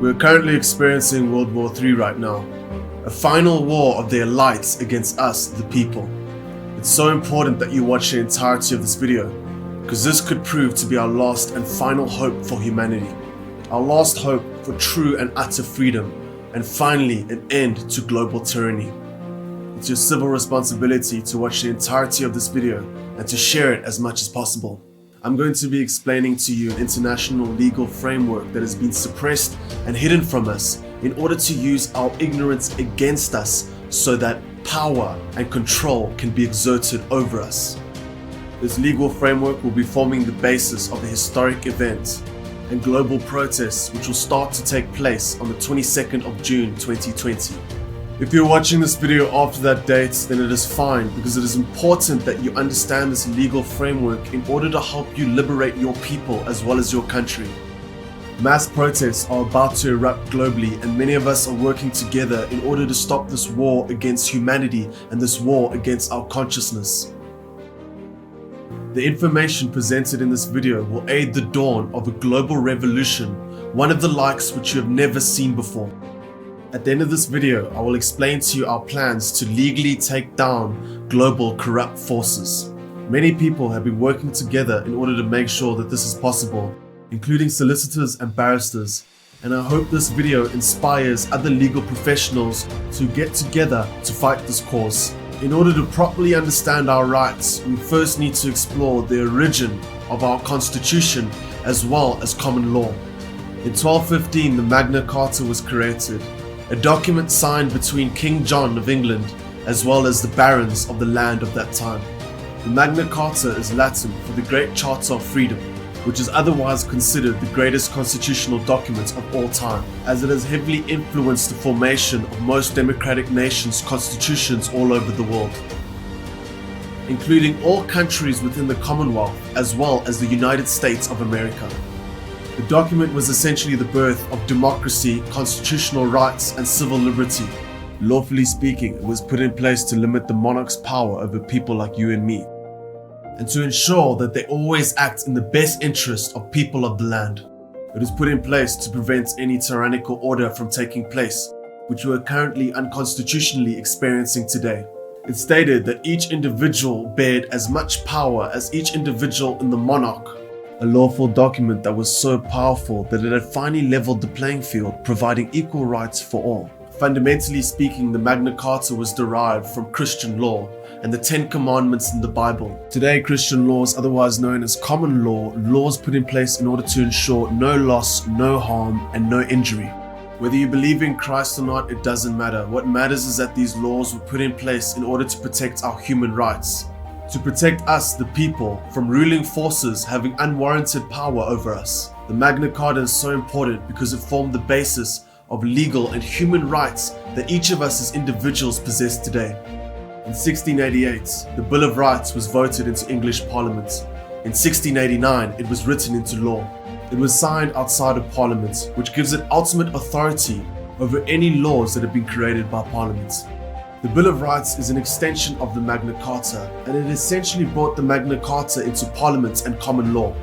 We're currently experiencing World War III right now, a final war of the elites against us, the people. It's so important that you watch the entirety of this video, because this could prove to be our last and final hope for humanity, our last hope for true and utter freedom, and finally an end to global tyranny. It's your civil responsibility to watch the entirety of this video and to share it as much as possible. I'm going to be explaining to you an international legal framework that has been suppressed and hidden from us in order to use our ignorance against us so that power and control can be exerted over us. This legal framework will be forming the basis of a historic event and global protests which will start to take place on the 22nd of June 2020. If you're watching this video after that date, then it is fine, because it is important that you understand this legal framework in order to help you liberate your people as well as your country. Mass protests are about to erupt globally, and many of us are working together in order to stop this war against humanity and this war against our consciousness. The information presented in this video will aid the dawn of a global revolution, one of the likes which you have never seen before. At the end of this video, I will explain to you our plans to legally take down global corrupt forces. Many people have been working together in order to make sure that this is possible, including solicitors and barristers, and I hope this video inspires other legal professionals to get together to fight this cause. In order to properly understand our rights, we first need to explore the origin of our constitution as well as common law. In 1215, the Magna Carta was created, a document signed between King John of England as well as the barons of the land of that time. The Magna Carta is Latin for the Great Charter of Freedom, which is otherwise considered the greatest constitutional document of all time, as it has heavily influenced the formation of most democratic nations' constitutions all over the world, including all countries within the Commonwealth as well as the United States of America. The document was essentially the birth of democracy, constitutional rights, and civil liberty. Lawfully speaking, it was put in place to limit the monarch's power over people like you and me, and to ensure that they always act in the best interest of people of the land. It was put in place to prevent any tyrannical order from taking place, which we are currently unconstitutionally experiencing today. It stated that each individual bared as much power as each individual in the monarch. A lawful document that was so powerful that it had finally leveled the playing field, providing equal rights for all. Fundamentally speaking, the Magna Carta was derived from Christian law and the 10 Commandments in the Bible. Today, Christian law is otherwise known as common law, laws put in place in order to ensure no loss, no harm, and no injury. Whether you believe in Christ or not, it doesn't matter. What matters is that these laws were put in place in order to protect our human rights, to protect us, the people, from ruling forces having unwarranted power over us. The Magna Carta is so important because it formed the basis of legal and human rights that each of us as individuals possess today. In 1688, the Bill of Rights was voted into English Parliament. In 1689, it was written into law. It was signed outside of Parliament, which gives it ultimate authority over any laws that have been created by Parliament. The Bill of Rights is an extension of the Magna Carta, and it essentially brought the Magna Carta into Parliament and common law.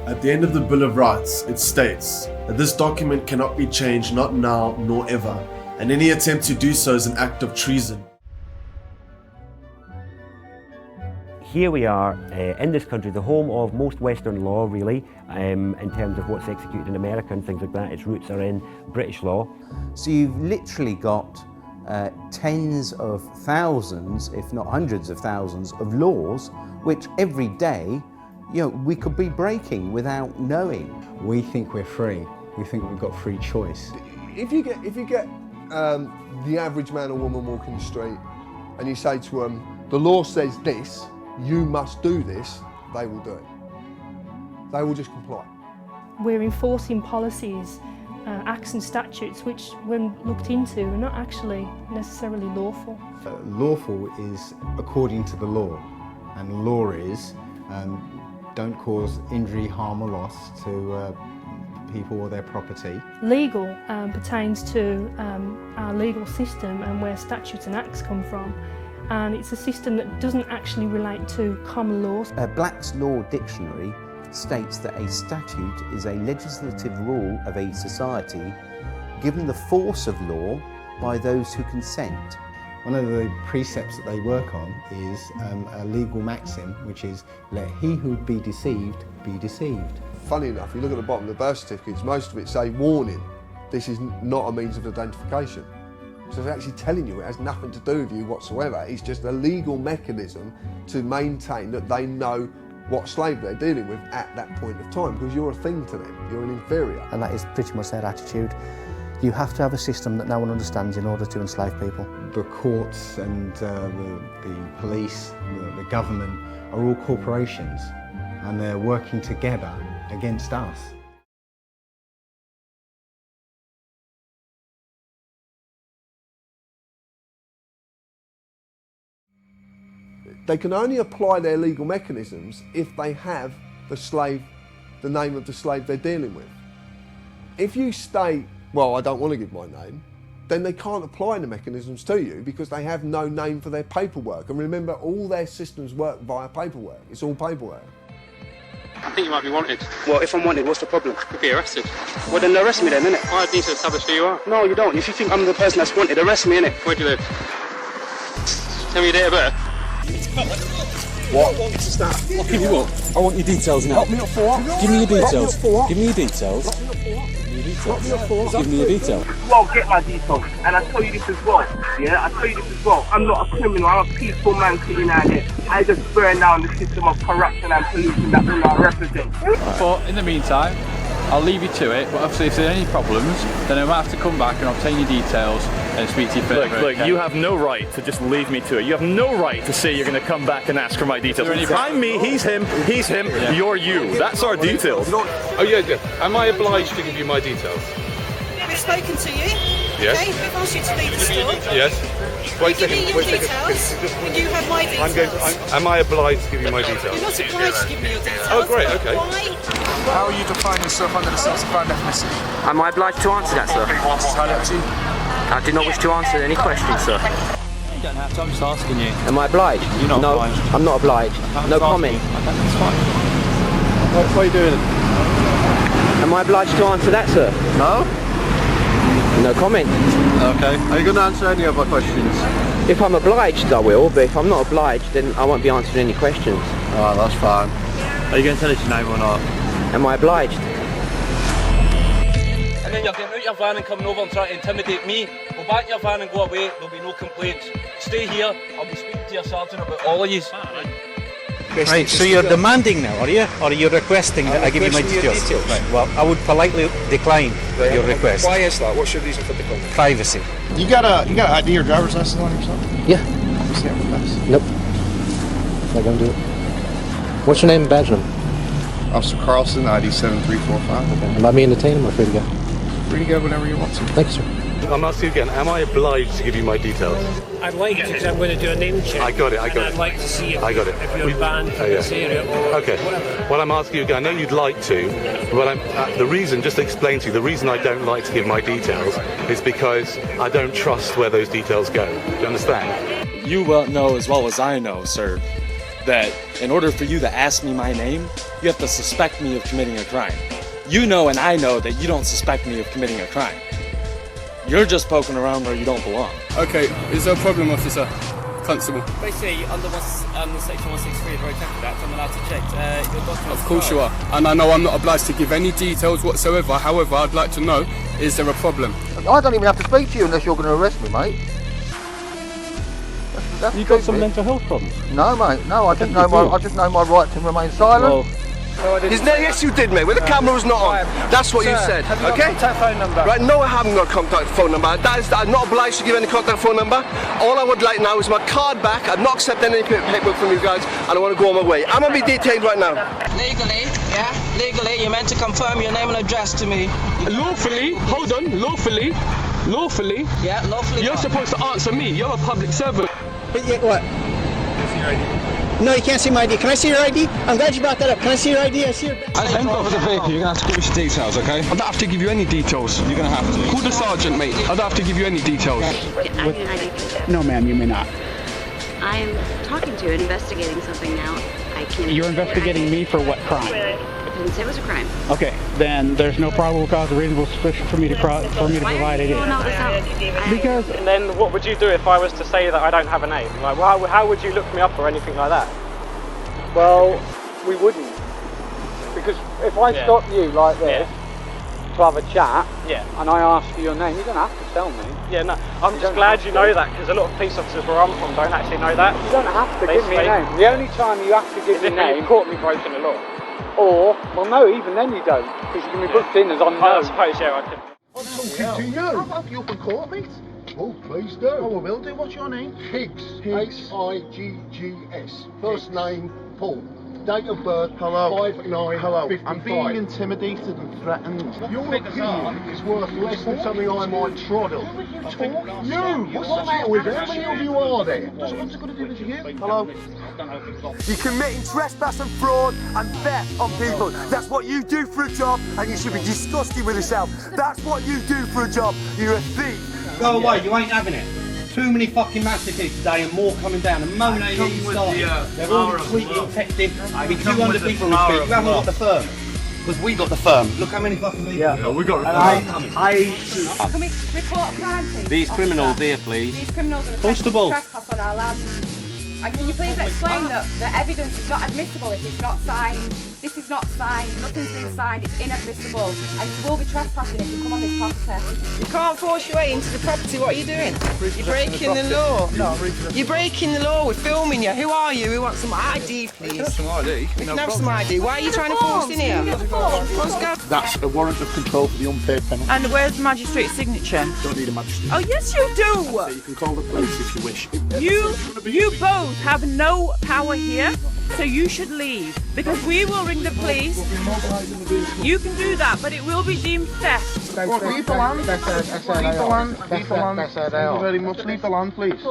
At the end of the Bill of Rights, it states that this document cannot be changed, not now nor ever, and any attempt to do so is an act of treason. Here we are in this country, the home of most Western law really, in terms of what's executed in America and things like that. Its roots are in British law. So you've literally got tens of thousands, if not hundreds of thousands of laws, which every day, we could be breaking without knowing. We think we're free. We think we've got free choice. If you get the average man or woman walking the street and you say to them, the law says this, you must do this, they will do it. They will just comply. We're enforcing policies, acts and statutes which, when looked into, are not actually necessarily lawful. Lawful is according to the law, and law is don't cause injury, harm or loss to people or their property. Legal pertains to our legal system and where statutes and acts come from. And it's a system that doesn't actually relate to common laws. Black's Law Dictionary states that a statute is a legislative rule of a society given the force of law by those who consent. One of the precepts that they work on is a legal maxim, which is, let he who would be deceived be deceived. Funny enough, you look at the bottom of the birth certificates, most of it say warning, this is not a means of identification. So it's actually telling you it has nothing to do with you whatsoever. It's just a legal mechanism to maintain that they know what slave they're dealing with at that point of time, because you're a thing to them, you're an inferior. And that is pretty much their attitude. You have to have a system that no one understands in order to enslave people. The courts and the police, the government are all corporations, and they're working together against us. They can only apply their legal mechanisms if they have the name of the slave they're dealing with. If you state, well, I don't want to give my name, then they can't apply the mechanisms to you because they have no name for their paperwork. And remember, all their systems work via paperwork. It's all paperwork. I think you might be wanted. Well, if I'm wanted, what's the problem? Could be arrested. Well, then arrest me then, innit? I need to establish who you are. No, you don't. If you think I'm the person that's wanted, arrest me, innit? Where do you live? Tell me your date of birth. What? What's that? Locking you up. I want your details now. Lock me up for what? Give me your details. Lock me up for what? Give me your details. Lock me up for what? Lock me up for what? Give me your details. Well, get my details. And I tell you this as well. Yeah, I tell you this as well. I'm not a criminal. I'm a peaceful man sitting out here. I just burn down the system of corruption and pollution that all I represent. But in the meantime, I'll leave you to it. But obviously, if there are any problems, then I might have to come back and obtain your details and speak to you further. Look, okay? you have no right to just leave me to it. You have no right to say you're going to come back and ask for my details. I'm me, he's him, Yeah. you're you. That's our details. Oh yeah. Am I obliged to give you my details? We've spoken to you. Yes. Okay, we've asked you to leave the store. Yes. Wait a Give me second. your Wait a details. second. And you have my details. Am I obliged to give you my details? You're not obliged to give me your details. Oh, great. Okay. Why? How are you defining yourself under the sex crime definition? Am I obliged to answer that, sir? I do not wish to answer any questions, sir. You don't have to. I'm just asking you. Am I obliged? You're not no, obliged. I'm not obliged. No comment. Okay, that's fine. What are you doing? Am I obliged to answer that, sir? No. No comment. Okay. Are you going to answer any of my questions? If I'm obliged, I will, but if I'm not obliged, then I won't be answering any questions. Oh, that's fine. Are you going to tell us your name or not? Am I obliged? And then you're getting out your van and coming over and trying to intimidate me. Go back in your van and go away, there'll be no complaints. Stay here, I'll be speaking to your sergeant about all of you. Right, so you're demanding now, are you? Or are you requesting that I give you my details? Right, well, I would politely decline your request. Why is that? What's your reason for declining? Privacy. You got an ID or driver's license on yourself? Yeah. Nope. Not gonna do it. What's your name and badge number? Officer Carlson, ID 7345. Okay. Am I being detained or free to go? Free to go whenever you want to. Thank you, sir. I'm asking you again, am I obliged to give you my details? I'd like to, because I'm going to do a name check. I got it. I'd like to see if, I got it. if you're banned from this area or Okay. whatever. Well, I'm asking you again, I know you'd like to, but the reason, just to explain to you, the reason I don't like to give my details is because I don't trust where those details go. Do you understand? You well know as well as I know, sir, that in order for you to ask me my name, you have to suspect me of committing a crime. You know and I know that you don't suspect me of committing a crime. You're just poking around where you don't belong. Okay, is there a problem, officer? Constable. Basically, under section 163 of the Road Traffic Act, I'm allowed to check your documents. Of course you are. And I know I'm not obliged to give any details whatsoever. However, I'd like to know, is there a problem? I don't even have to speak to you unless you're going to arrest me, mate. You got some mental health problems? No, mate. No, I just know my right to remain silent. Yes, you did, mate. When the camera was not on. That's what you said. Have you got Okay? a contact phone number? Right, no, I haven't got a contact phone number. I'm not obliged to give any contact phone number. All I would like now is my card back. I'm not accepting any paperwork from you guys, and I want to go on my way. I'm going to be detained right now. Legally, yeah? Legally, you're meant to confirm your name and address to me. Lawfully? Hold on, lawfully? Lawfully? Yeah, lawfully. You're supposed to answer me. You're a public servant. But yet what? No, you can't see my ID. Can I see your ID? I'm glad you brought that up. Can I see your ID? I see your badge. I haven't got the vehicle. You're going to have to give us your details, okay? I don't have to give you any details. You're going to have to. Call the sergeant, mate. I don't have to give you any details. No, ma'am, you may not. I am talking to you, investigating something now. I can't. You're investigating me for what crime? didn't say it was a crime. Okay, then there's no probable cause or reasonable suspicion for me to provide it. Because And then what would you do if I was to say that I don't have a name? Like, how would you look me up or anything like that? Well, we wouldn't. Because if I stop you like this to have a chat, and I ask for your name, you don't have to tell me. Yeah, no, I'm just glad you know that, because a lot of police officers where I'm from don't actually know that. You don't have to give me a name. The only time you have to give me a name... You've caught me breaking the law. Or, well no, even then you don't, because you can be booked in as unknown. I suppose, yeah, I could. I'm talking to you. I'll help you up in court, mate. Oh, please do. Oh, I will do. What's your name? Higgs. Higgs. First name, Paul. Date of birth, 5/9/55. I'm being intimidated and threatened. Your opinion is worth less than something I might trod on. What's the matter with you? How many of you are there? What's it got to do with you? Hello? You're committing trespass and fraud and theft on people. That's what you do for a job, and you should be disgusted with yourself. That's what you do for a job. You're a thief. Go away, you ain't having it. Too many fucking massacres today and more coming down. And Monet even started. They're all tweeting and texting. With 200 people in the street. You haven't got the firm. Because we got the firm. Look how many fucking people. Yeah, we got Can we report a crime, please? These criminals here, please. These criminals are Constable. trespass on our land. And can you please explain that the evidence is not admissible if it's not signed? This is not signed, nothing's been signed, it's inadmissible. And you will be trespassing if you come on this property. You can't force your way into the property, what are you doing? You're breaking the law. No, you're breaking the law, we're filming you. Who are you? We want some ID, please. Have some ID. We can have some ID. Why are you trying to force in here? Let's go. That's a warrant of control for the unpaid penalty. And where's the magistrate's signature? Don't need a magistrate. Oh, yes you do! So you can call the police if you wish. You both have no power here, so you should leave. Because we will ring the police. You can do that, but it will be deemed theft. Leave the land. Leave the land. Leave the land. Thank you very much. Leave the land, please. He's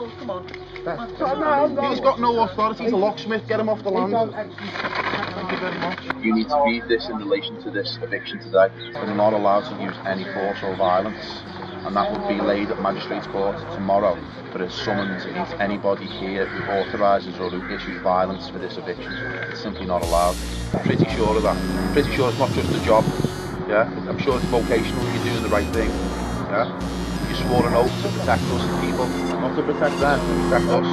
got no authority. He's a locksmith. Get him off the land. Thank you very much. You need to read this in relation to this eviction today. We're not allowed to use any force or violence, and that will be laid at Magistrates Court tomorrow for a summons against anybody here who authorises or who issues violence for this eviction. It's simply not allowed. I'm pretty sure of that. I'm pretty sure it's not just a job. Yeah, I'm sure it's vocational. You're doing the right thing. Yeah, you swore an oath to protect us as people, not to protect them, to protect us.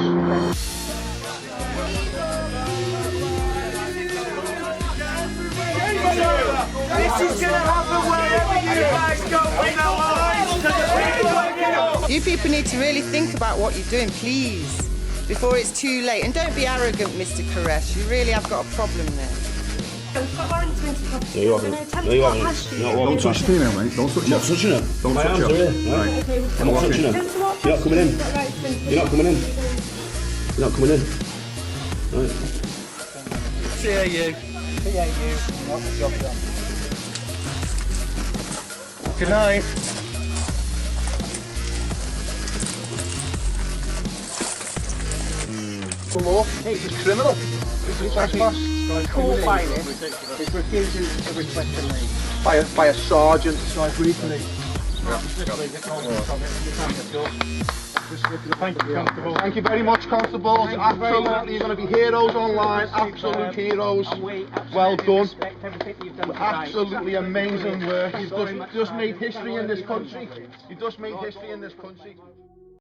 This is going to happen wherever you guys go. We know You people need to really think about what you're doing, please, before it's too late. And don't be arrogant, Mr. Koresh. You really have got a problem there. No, you haven't. No, you haven't. Don't touch the female, mate. Don't touch her. I'm not touching her. Don't My touch arms her. are here. Right. I'm not touching her. You're not coming in. You're not coming in. You're not coming in. Right. CAU. Not the job done. Good night. The law. Hey, it's criminal. It's trespass. Caught by this. It's refusing to request a name. By a sergeant. Thank you very much, constables. Absolutely, you're going to be heroes online. Absolute heroes. Well done. Absolutely amazing work. You've just made history in this country. You've just made history in this country.